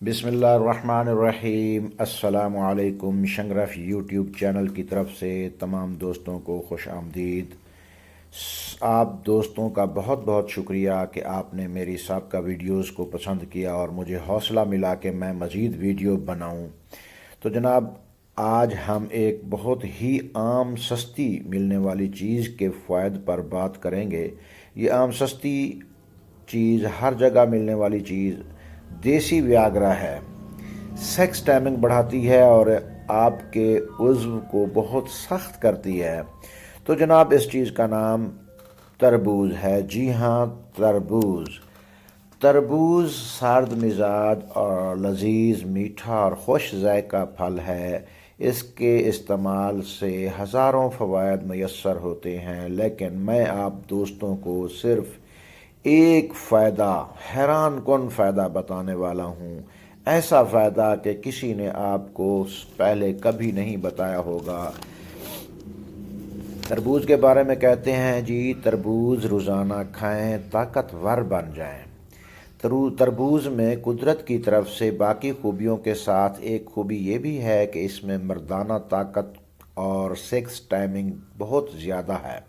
बिस्मिल्लाहिर्रहमानिर्रहीम। अस्सलामु अलैकुम। शंगरफ यूट्यूब चैनल की तरफ से तमाम दोस्तों को खुश आमदीद। आप दोस्तों का बहुत बहुत शुक्रिया कि आपने मेरी साबका वीडियोस को पसंद किया और मुझे हौसला मिला कि मैं मज़ीद वीडियो बनाऊं। तो जनाब, आज हम एक बहुत ही आम सस्ती मिलने वाली चीज़ के फ़ायदे पर बात करेंगे। ये आम सस्ती चीज़, हर जगह मिलने वाली चीज़ देसी व्याग्रा है। सेक्स टाइमिंग बढ़ाती है और आपके उज़्व को बहुत सख्त करती है। तो जनाब, इस चीज़ का नाम तरबूज है। जी हाँ, तरबूज। तरबूज सर्द मिजाज और लजीज, मीठा और खुश ज़ायका फल है। इसके इस्तेमाल से हज़ारों फ़वाइद मैसर होते हैं, लेकिन मैं आप दोस्तों को सिर्फ़ एक फ़ायदा, हैरान कन फ़ायदा बताने वाला हूँ। ऐसा फ़ायदा कि किसी ने आपको पहले कभी नहीं बताया होगा। तरबूज के बारे में कहते हैं जी, तरबूज रोज़ाना खाएं, ताकतवर बन जाएं। तरबूज में कुदरत की तरफ से बाकी खूबियों के साथ एक खूबी ये भी है कि इसमें मर्दाना ताकत और सेक्स टाइमिंग बहुत ज़्यादा है।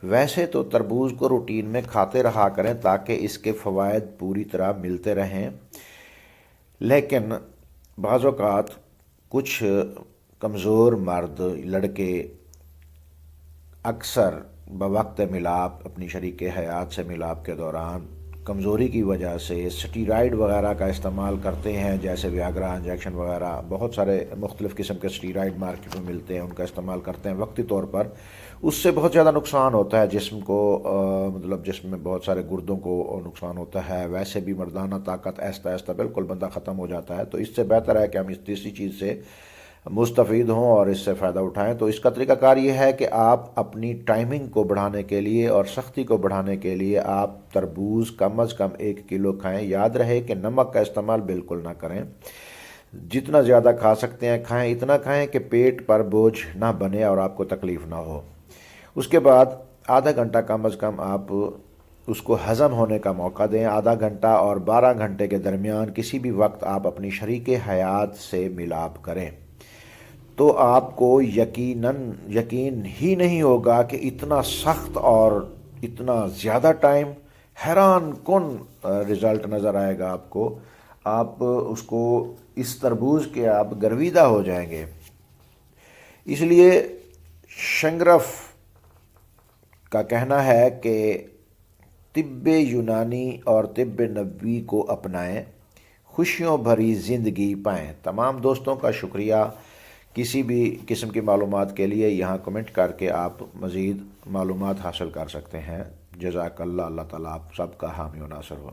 वैसे तो तरबूज को रूटीन में खाते रहा करें ताकि इसके फ़वाइद पूरी तरह मिलते रहें, लेकिन बाज़ औक़ात कुछ कमज़ोर मर्द लड़के अक्सर बवक्त मिलाप, अपनी शरीक हयात से मिलाप के दौरान कमज़ोरी की वजह से स्टीरॉयड वगैरह का इस्तेमाल करते हैं, जैसे वियाग्रा इंजेक्शन वगैरह। बहुत सारे मुख्तलिफ़ किस्म के स्टीरॉयड मार्केट में मिलते हैं, उनका इस्तेमाल करते हैं वक्ती तौर पर। उससे बहुत ज़्यादा नुकसान होता है जिस्म को, मतलब जिस्म में बहुत सारे गुर्दों को नुकसान होता है। वैसे भी मर्दाना ताकत आहिस्ता आहिस्ता बिल्कुल बंदा ख़त्म हो जाता है। तो इससे बेहतर है कि हम इस तीसरी चीज़ से मुस्तफ़ीद हों और इससे फ़ायदा उठाएं। तो इसका तरीक़ाकार ये है कि आप अपनी टाइमिंग को बढ़ाने के लिए और सख्ती को बढ़ाने के लिए आप तरबूज कम अज़ कम 1 किलो खाएं। याद रहे कि नमक का इस्तेमाल बिल्कुल ना करें। जितना ज़्यादा खा सकते हैं खाएं, इतना खाएं कि पेट पर बोझ ना बने और आपको तकलीफ़ ना हो। उसके बाद आधा घंटा कम अज़ कम आप उसको हज़म होने का मौका दें। आधा घंटा और 12 घंटे के दरमियान किसी भी वक्त आप अपनी शरीक हयात से मिलाप करें, तो आपको यकीन ही नहीं होगा कि इतना सख्त और इतना ज़्यादा टाइम, हैरान कन रिज़ल्ट नज़र आएगा आपको। आप उसको, इस तरबूज के आप गर्विदा हो जाएंगे। इसलिए शंगरफ का कहना है कि तिब्बे यूनानी और तिब्बे नबवी को अपनाएं, खुशियों भरी ज़िंदगी पाएं। तमाम दोस्तों का शुक्रिया। किसी भी किस्म की मालूमात के लिए यहाँ कमेंट करके आप मज़ीद मालूमात हासिल कर सकते हैं। जज़ाकल्लाह। अल्लाह ताला आप सबका हामी व नासिर हो।